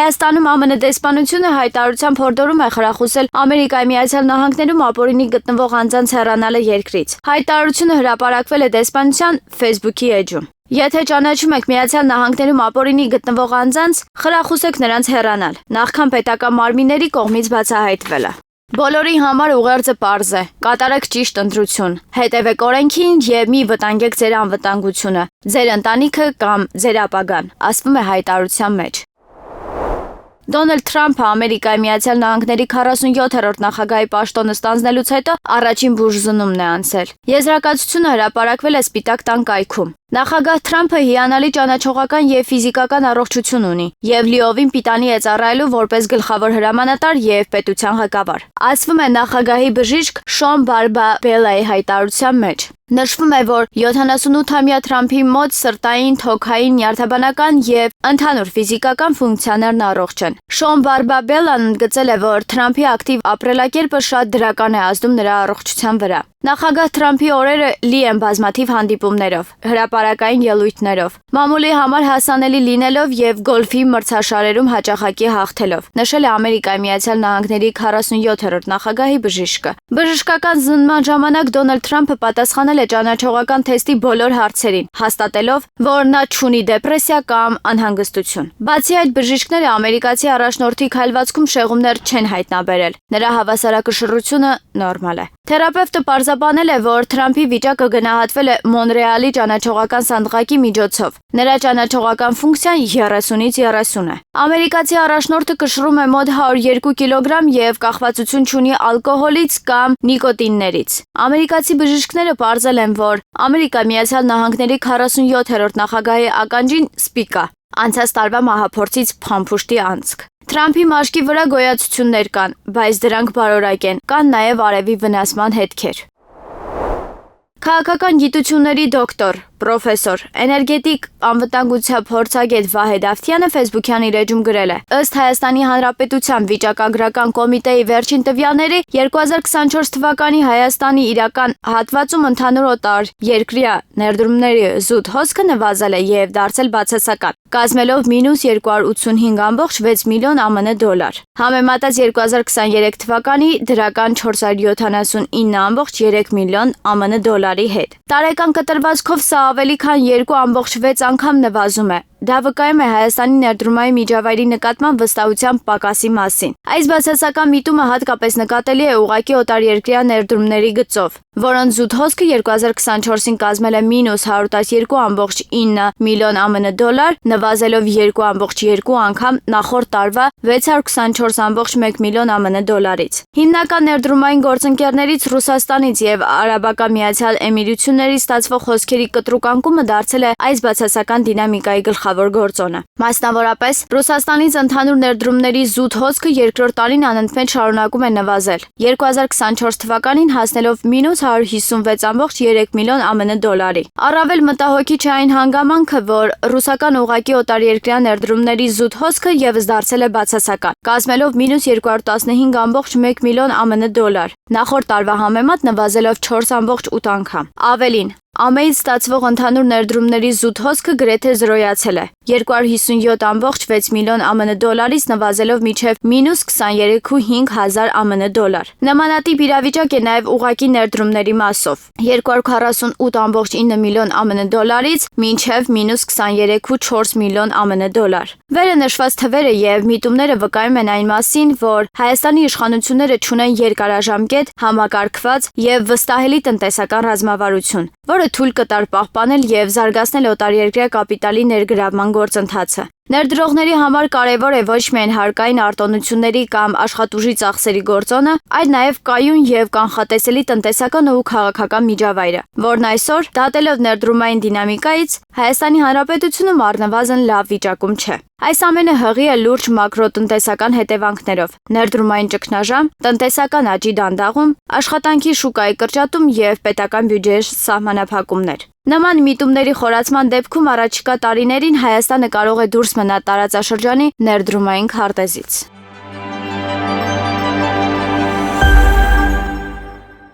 Հայաստանում ԱՄՆ դեսպանությունը հայտարարությամբ հորդորում է խրախուսել Ամերիկայի Միացյալ Նահանգներում ապօրինի գտնվող անձանց հեռանալը երկրից։ Հայտարարությունը հրապարակվել է դեսպանության Facebook-ի էջում։ Եթե ճանաչում եք Միացյալ Նահանգներում ապօրինի գտնվող անձանց, խրախուսեք նրանց հեռանալ, նախքան պետական մարմինների կողմից բացահայտվելը։ Բոլորի համար ուղերձը պարզ է. կատարեք ճիշտ ընտրություն, հետևեք օրենքին եւ մի վտանգեք ձեր անվտանգությունը, ձեր ընտանիքը կամ ձեր ապագան, ասվում է հայտարարության մեջ։ Դոնալդ Թրամփը Ամերիկայի Միացյալ Նահանգների 47-րդ նախագահի պաշտոնը ստանձնելուց հետո առաջին բուժզնումն է անցել։ Եզրակացությունը հրապարակվել է Սպիտակ տան կայքում։ Նախագահ Թրամփը հիանալի ճանաչողական եւ ֆիզիկական առողջություն ունի եւ լիովին պիտանի է ծառայելու որպես գլխավոր հրամանատար եւ պետության ղեկավար։ Ասվում է նախագահի բժիշկ Շոն Բարբաբելայի հայտարարության մեջ։ Նշվում է, որ 78-ամյա Թրամփի մոտ սրտային, թոքային, նյարդաբանական եւ ընդհանուր ֆիզիկական ֆունկցիաներն առողջ են։ Շոն Բարբաբելան ընդգծել է, որ Թրամփի ակտիվ ապրելակերպը շատ դրական է ազդում նրա առողջության վրա։ Նախագահ Թրամփի օրերը լի են բազմաթիվ հանդիպումներով, հրապարակային ելույթներով, մամուլի համար հասանելի լինելով եւ գոլֆի մրցաշարերում հաճախակի հաղթելով, նշել է Ամերիկայի Միացյալ Նահանգների 47-րդ նախագահի բժիշկը։ Բժշկական զննման ժամանակ Դոնալդ Թրամփը պատասխանել է ճանաչողական թեստի բոլոր հարցերին, հաստատելով, որ նա չունի դեպրեսիա կամ անհանգստություն։ Բացի այդ, բժիշկները ամերիկացի առաջնորդի քայլվածքում շեղումներ չեն հայտնաբերել։ Նրա հավասարակշռությունը նորմալ է։ Թերապևտը պարզաբանել է, որ Թրամփի վիճակը գնահատվել է Մոնրեալի ճանաչողական սանդղակի միջոցով։ Նրա ճանաչողական ֆունկցիան 30-ից 30 է։ Ամերիկացի առաջնորդը կշռում է մոտ 102 կիլոգրամ եւ կախվածություն չունի ալկոհոլից կամ նիկոտիններից։ Ամերիկացի բժիշկները պարզել են, որ Ամերիկայի Միացյալ Նահանգների 47-րդ նախագահի ականջին սպիկ է։ Անցած տարվա մահափորձից փամփուշտի անցք։ Թրամփի մաշկի վրա գոյացություններ կան, բայց դրանք բարորակ են, կան նաև արևի վնասման հետքեր։ Քաղաքական գիտությունների դոկտոր, պրոֆեսոր, էներգետիկ անվտանգության փորձագետ Վահեդ Ավթյանը Facebook-յան իր էջում գրել է. ըստ Հայաստանի Հանրապետության վիճակագրական կոմիտեի վերջին տվյալների 2024 թվականի Հայաստանի իրական հատվածում ընդհանուր օտար երկրյա ներդրումների զուտ հոսքը նվազել է եւ դարձել բացասական, կազմելով -285.6 միլիոն ԱՄՆ դոլար։ Համեմատած 2023 թվականի դրական 479.3 միլիոն ԱՄՆ դոլարի հետ։ Տարեկան կտրվածքով սա ավելի քան 2.6 անգամ նվազում է։ Դա վկայում է Հայաստանի ներդրումային միջավայրի նկատմամբ վստահության պակասի մասին։ Այս բացասական միտումը հատկապես նկատելի է ուղղակի օտարերկրյա ներդրումների գծով, որոնց զուտ հոսքը 2024-ին կազմել է -112.9 միլիոն ԱՄՆ դոլար, նվազելով 2.2 անգամ նախորդ տարվա 624.1 միլիոն ԱՄՆ դոլարից։ Հիմնական ներդրումային գործընկերներից Ռուսաստանից եւ Արաբական Միացյալ Էմիրություններից ստացվող հոսքերի կտրուկ անկումը դարձել է այս բացասական դինամիկայի գլխավոր գործոնը։ Մասնավորապես, Ռուսաստանից ընդհանուր ներդրումների զուտ հոսքը երկրորդ տարին անընդմեջ շարունակում է նվազել, 2024 թվականին հասնելով -156.3 միլիոն ԱՄՆ դոլարի։ Առավել մտահոգիչ է այն հանգամանքը, որ ռուսական ուղղակի օտարերկրյա ներդրումների զուտ հոսքը եւս դարձել է բացասական, կազմելով -215.1 միլիոն ԱՄՆ դոլար, նախորդ տարվա համեմատ նվազելով 4.8 անգամ։ Ավելին, ամեից ստացվող ընդհանուր ներդրումների զուտ հոսքը գրեթե զրոյացել է, 257.6 միլիոն ԱՄՆ դոլարից նվազելով մինչև -23.5 հազար ԱՄՆ դոլար։ Նմանատիպ իրավիճակ է նաև ուղղակի ներդրումների մասով, 248.9 միլիոն ԱՄՆ դոլարից մինչև -23.4 միլիոն ԱՄՆ դոլար։ Վերը նշված թվերը եւ միտումները վկայում են այն մասին, որ Հայաստանի իշխանությունները չունեն երկարաժամկետ, համակարգված եւ վստահելի տնտեսական ռազմավարություն, որը թույլ կտար պահպանել եւ զարգացնել օտարերկրյա կապիտալի ներգրավման գործընթացը։ Ներդրողների համար կարևոր է ոչ միայն հարկային արտոնությունների կամ աշխատուժի ծախսերի գործոնը, այլ նաև կայուն եւ կանխատեսելի տնտեսական ու քաղաքական միջավայրը, որն այսօր, դատելով ներդրումային դինամիկայից, Հայաստանի Հանրապետությունում առնվազն լավ վիճակում չէ։ Այս ամենը հղի է լուրջ մակրոտնտեսական հետևանքներով՝ ներդրումային ճգնաժամ, տնտեսական աճի դանդաղում, աշխատանքի շուկայի կրճատում եւ պետական բյուջեի սահմանափակումներ։ Նման միտումների խորացման դեպքում առաջիկա տարիներին Հայաստանը կարող է դուրս մնալ տարածաշրջանի ներդրումային քարտեզից։